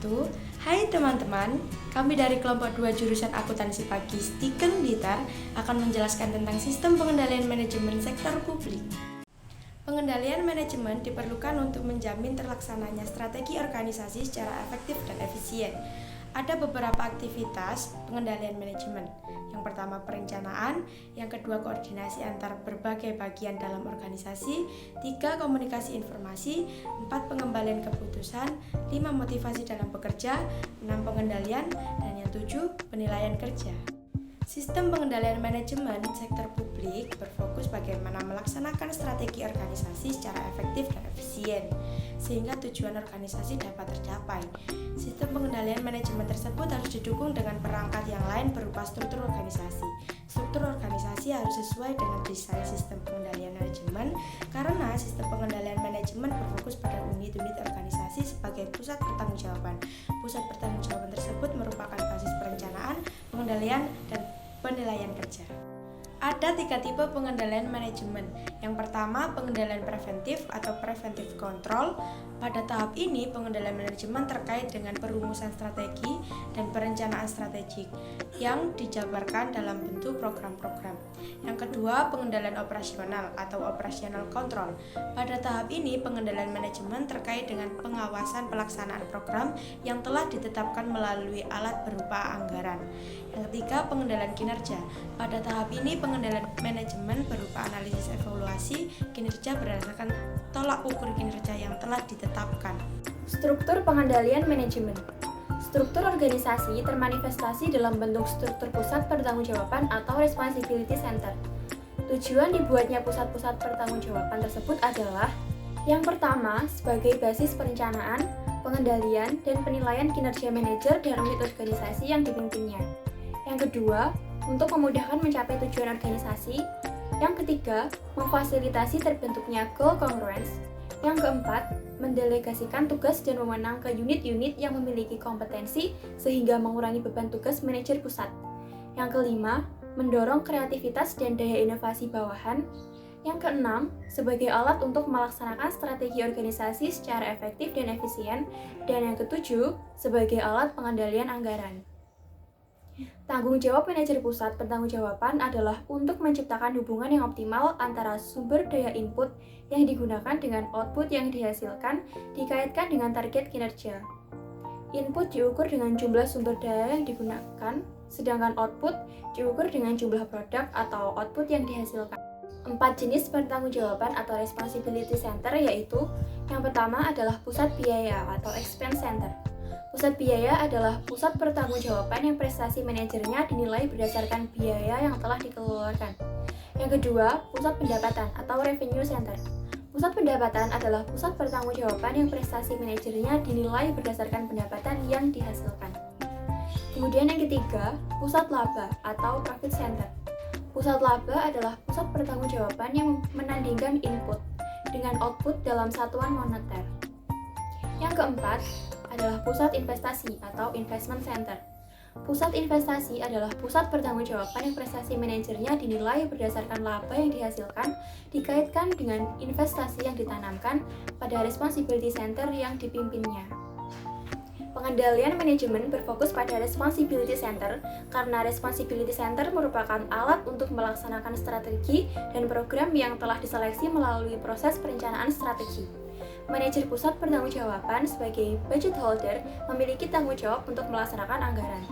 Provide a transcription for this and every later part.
wabarakatuh. Hai teman-teman, kami dari kelompok 2 jurusan akuntansi pagi Stiken Blitar akan menjelaskan tentang sistem pengendalian manajemen sektor publik. Pengendalian manajemen diperlukan untuk menjamin terlaksananya strategi organisasi secara efektif dan efisien. Ada beberapa aktivitas pengendalian manajemen. Yang pertama perencanaan, yang kedua koordinasi antar berbagai bagian dalam organisasi, 3 komunikasi informasi, 4 pengembalian keputusan, 5 motivasi dalam bekerja, 6 pengendalian, dan yang 7 penilaian kerja. Sistem pengendalian manajemen sektor publik berfokus bagaimana melaksanakan strategi organisasi secara efektif dan efisien, sehingga tujuan organisasi dapat tercapai. Sistem pengendalian manajemen tersebut harus didukung dengan perangkat yang lain berupa struktur organisasi. Struktur organisasi harus sesuai dengan desain sistem pengendalian manajemen, karena sistem pengendalian manajemen berfokus pada unit-unit organisasi sebagai pusat pertanggungjawaban. Pusat pertanggungjawaban tersebut merupakan basis perencanaan, pengendalian, dan penilaian kerja. Ada 3 tipe pengendalian manajemen. Yang pertama, pengendalian preventif atau preventive control. Pada tahap ini, pengendalian manajemen terkait dengan perumusan strategi dan perencanaan strategik yang dijabarkan dalam bentuk program-program. Yang kedua, pengendalian operasional atau operational control. Pada tahap ini, pengendalian manajemen terkait dengan pengawasan pelaksanaan program yang telah ditetapkan melalui alat berupa anggaran. Yang ketiga, pengendalian kinerja. Pada tahap ini, pengendalian manajemen berupa analisis evaluasi kinerja berdasarkan tolak ukur kinerja yang telah ditetapkan. Struktur pengendalian manajemen. Struktur organisasi termanifestasi dalam bentuk struktur pusat pertanggungjawaban atau responsibility center. Tujuan dibuatnya pusat-pusat pertanggungjawaban tersebut adalah: yang pertama, sebagai basis perencanaan, pengendalian, dan penilaian kinerja manajer dan unit organisasi yang dipimpinnya. Yang kedua, untuk memudahkan mencapai tujuan organisasi. Yang ketiga, memfasilitasi terbentuknya goal congruence. Yang keempat, mendelegasikan tugas dan wewenang ke unit-unit yang memiliki kompetensi sehingga mengurangi beban tugas manajer pusat. Yang kelima, mendorong kreativitas dan daya inovasi bawahan. Yang keenam, sebagai alat untuk melaksanakan strategi organisasi secara efektif dan efisien. Dan yang ketujuh, sebagai alat pengendalian anggaran. Tanggung jawab manajer pusat pertanggungjawaban adalah untuk menciptakan hubungan yang optimal antara sumber daya input yang digunakan dengan output yang dihasilkan dikaitkan dengan target kinerja. Input diukur dengan jumlah sumber daya yang digunakan, sedangkan output diukur dengan jumlah produk atau output yang dihasilkan. 4 jenis pertanggungjawaban atau responsibility center yaitu: yang pertama adalah pusat biaya atau expense center. Pusat biaya adalah pusat pertanggungjawaban yang prestasi manajernya dinilai berdasarkan biaya yang telah dikeluarkan. Yang kedua, pusat pendapatan atau revenue center. Pusat pendapatan adalah pusat pertanggungjawaban yang prestasi manajernya dinilai berdasarkan pendapatan yang dihasilkan. Kemudian yang ketiga, pusat laba atau profit center. Pusat laba adalah pusat pertanggungjawaban yang menandingkan input dengan output dalam satuan moneter. Yang keempat adalah pusat investasi atau investment center. Pusat investasi adalah pusat pertanggungjawaban yang prestasi manajernya dinilai berdasarkan laba yang dihasilkan dikaitkan dengan investasi yang ditanamkan pada responsibility center yang dipimpinnya. Pengendalian manajemen berfokus pada responsibility center karena responsibility center merupakan alat untuk melaksanakan strategi dan program yang telah diseleksi melalui proses perencanaan strategi. Manajer pusat pertanggungjawaban sebagai budget holder memiliki tanggung jawab untuk melaksanakan anggaran.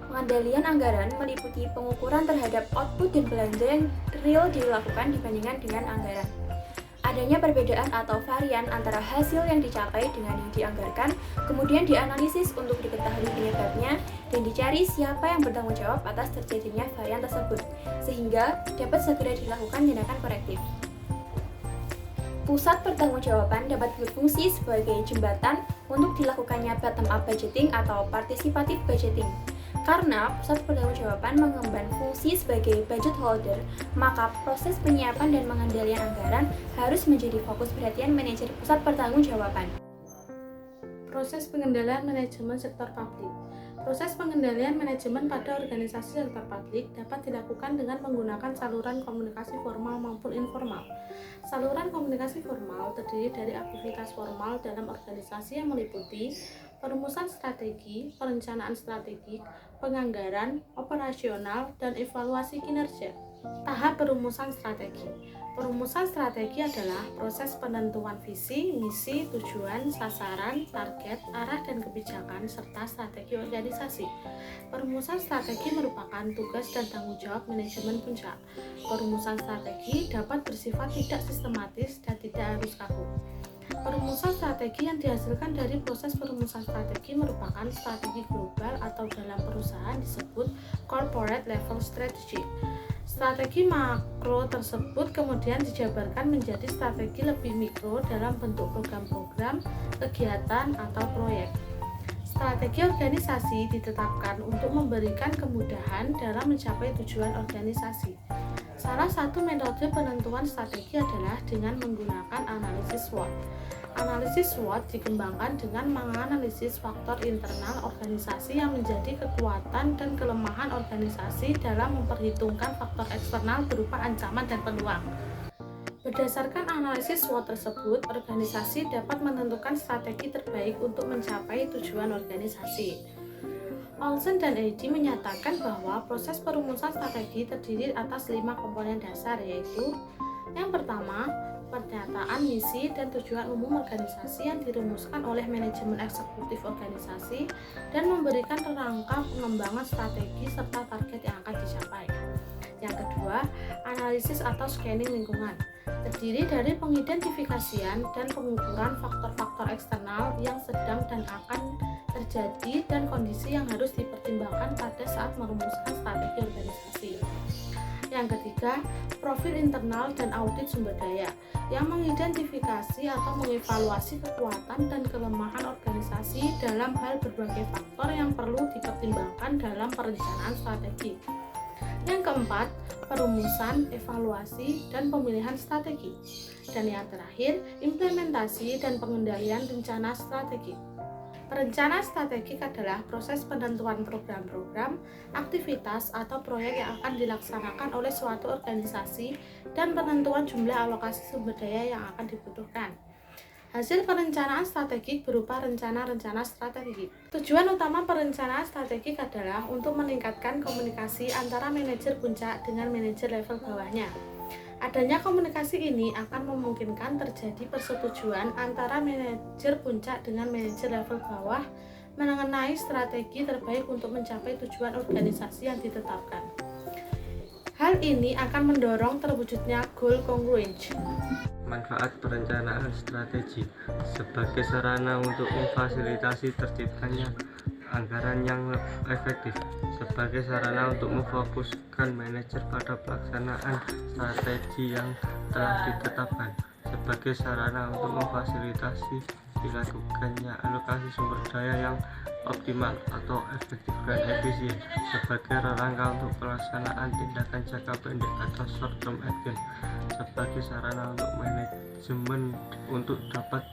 Pengendalian anggaran meliputi pengukuran terhadap output dan belanja yang real dilakukan dibandingkan dengan anggaran. Adanya perbedaan atau varian antara hasil yang dicapai dengan yang dianggarkan, kemudian dianalisis untuk diketahui penyebabnya dan dicari siapa yang bertanggung jawab atas terjadinya varian tersebut, sehingga dapat segera dilakukan tindakan korektif. Pusat pertanggungjawaban dapat berfungsi sebagai jembatan untuk dilakukannya bottom-up budgeting atau participative budgeting. Karena pusat pertanggungjawaban mengemban fungsi sebagai budget holder, maka proses penyiapan dan pengendalian anggaran harus menjadi fokus perhatian manajer pusat pertanggungjawaban. Proses pengendalian manajemen sektor publik. Proses pengendalian manajemen pada organisasi sektor publik dapat dilakukan dengan menggunakan saluran komunikasi formal maupun informal. Saluran komunikasi formal terdiri dari aktivitas formal dalam organisasi yang meliputi perumusan strategi, perencanaan strategik, penganggaran, operasional, dan evaluasi kinerja. Tahap perumusan strategi. Perumusan strategi adalah proses penentuan visi, misi, tujuan, sasaran, target, arah, dan kebijakan, serta strategi organisasi. Perumusan strategi merupakan tugas dan tanggung jawab manajemen puncak. Perumusan strategi dapat bersifat tidak sistematis dan tidak harus kaku. Perumusan strategi yang dihasilkan dari proses perumusan strategi merupakan strategi global atau dalam perusahaan disebut corporate level strategy. Strategi makro tersebut kemudian dijabarkan menjadi strategi lebih mikro dalam bentuk program-program, kegiatan, atau proyek. Strategi organisasi ditetapkan untuk memberikan kemudahan dalam mencapai tujuan organisasi. Salah satu metode penentuan strategi adalah dengan menggunakan analisis SWOT. Analisis SWOT dikembangkan dengan menganalisis faktor internal organisasi yang menjadi kekuatan dan kelemahan organisasi dalam memperhitungkan faktor eksternal berupa ancaman dan peluang. Berdasarkan analisis SWOT tersebut, organisasi dapat menentukan strategi terbaik untuk mencapai tujuan organisasi. Olsen dan Eddy menyatakan bahwa proses perumusan strategi terdiri atas 5 komponen dasar, yaitu yang pertama, pernyataan misi dan tujuan umum organisasi yang dirumuskan oleh manajemen eksekutif organisasi dan memberikan kerangka pengembangan strategi serta target yang akan dicapai. Yang kedua, analisis atau scanning lingkungan, terdiri dari pengidentifikasian dan pengukuran faktor-faktor eksternal yang sedang dan akan terjadi dan kondisi yang harus dipertimbangkan pada saat merumuskan strategi organisasi. Yang ketiga, profil internal dan audit sumber daya yang mengidentifikasi atau mengevaluasi kekuatan dan kelemahan organisasi dalam hal berbagai faktor yang perlu dipertimbangkan dalam perencanaan strategi. Yang keempat, perumusan, evaluasi, dan pemilihan strategi. Dan yang terakhir, implementasi dan pengendalian rencana strategi. Perencanaan strategik adalah proses penentuan program-program, aktivitas, atau proyek yang akan dilaksanakan oleh suatu organisasi dan penentuan jumlah alokasi sumber daya yang akan dibutuhkan. Hasil perencanaan strategik berupa rencana-rencana strategik. Tujuan utama perencanaan strategik adalah untuk meningkatkan komunikasi antara manajer puncak dengan manajer level bawahnya. Adanya komunikasi ini akan memungkinkan terjadi persetujuan antara manajer puncak dengan manajer level bawah mengenai strategi terbaik untuk mencapai tujuan organisasi yang ditetapkan. Hal ini akan mendorong terwujudnya goal congruence. Manfaat perencanaan strategi sebagai sarana untuk memfasilitasi terciptanya anggaran yang efektif, sebagai sarana untuk memfokuskan manajer pada pelaksanaan strategi yang telah ditetapkan, sebagai sarana untuk memfasilitasi dilakukannya alokasi sumber daya yang optimal atau efektif dan efisien, sebagai rangka untuk pelaksanaan tindakan jangka pendek atau short term action, sebagai sarana untuk manajemen untuk dapat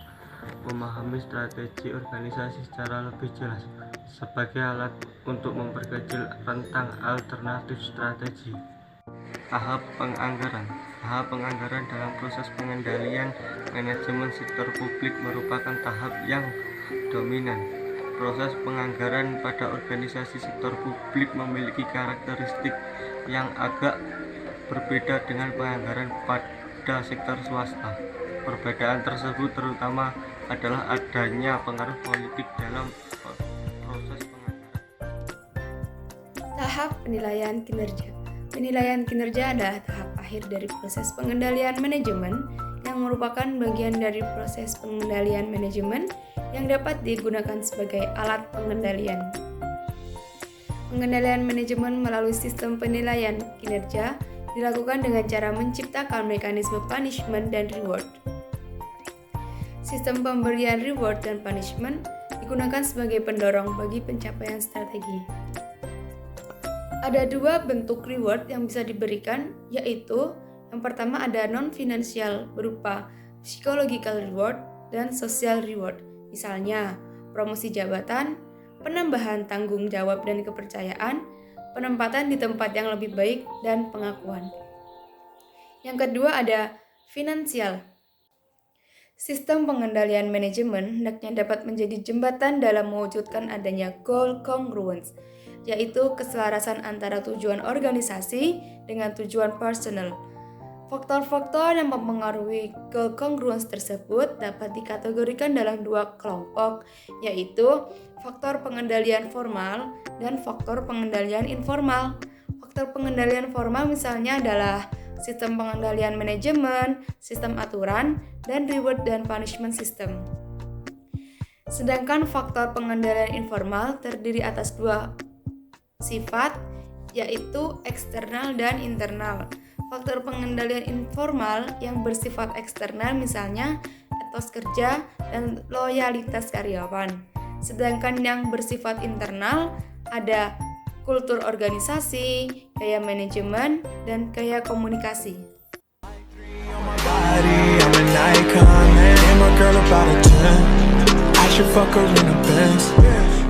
memahami strategi organisasi secara lebih jelas, sebagai alat untuk memperkecil rentang alternatif strategi. Tahap penganggaran. Tahap penganggaran dalam proses pengendalian manajemen sektor publik merupakan tahap yang dominan. Proses penganggaran pada organisasi sektor publik memiliki karakteristik yang agak berbeda dengan penganggaran pada sektor swasta. Perbedaan tersebut terutama adalah adanya pengaruh politik dalam proses penganggaran. Tahap penilaian kinerja. Penilaian kinerja adalah tahap akhir dari proses pengendalian manajemen yang merupakan bagian dari proses pengendalian manajemen yang dapat digunakan sebagai alat pengendalian. Pengendalian manajemen melalui sistem penilaian kinerja dilakukan dengan cara menciptakan mekanisme punishment dan reward. Sistem pemberian reward dan punishment digunakan sebagai pendorong bagi pencapaian strategi. Ada 2 bentuk reward yang bisa diberikan, yaitu yang pertama ada non-financial berupa psychological reward dan social reward. Misalnya, promosi jabatan, penambahan tanggung jawab dan kepercayaan, penempatan di tempat yang lebih baik, dan pengakuan. Yang kedua ada finansial. Sistem pengendalian manajemen hendaknya dapat menjadi jembatan dalam mewujudkan adanya goal congruence, yaitu keselarasan antara tujuan organisasi dengan tujuan personal. Faktor-faktor yang mempengaruhi goal congruence tersebut dapat dikategorikan dalam dua kelompok, yaitu faktor pengendalian formal dan faktor pengendalian informal. Faktor pengendalian formal misalnya adalah sistem pengendalian manajemen, sistem aturan, dan reward dan punishment system. Sedangkan faktor pengendalian informal terdiri atas dua sifat, yaitu eksternal dan internal. Faktor pengendalian informal yang bersifat eksternal misalnya etos kerja dan loyalitas karyawan. Sedangkan yang bersifat internal ada kultur organisasi, gaya manajemen, dan gaya komunikasi. I'm an icon, man. And my girl about a 10. I should fuck her in a Benz.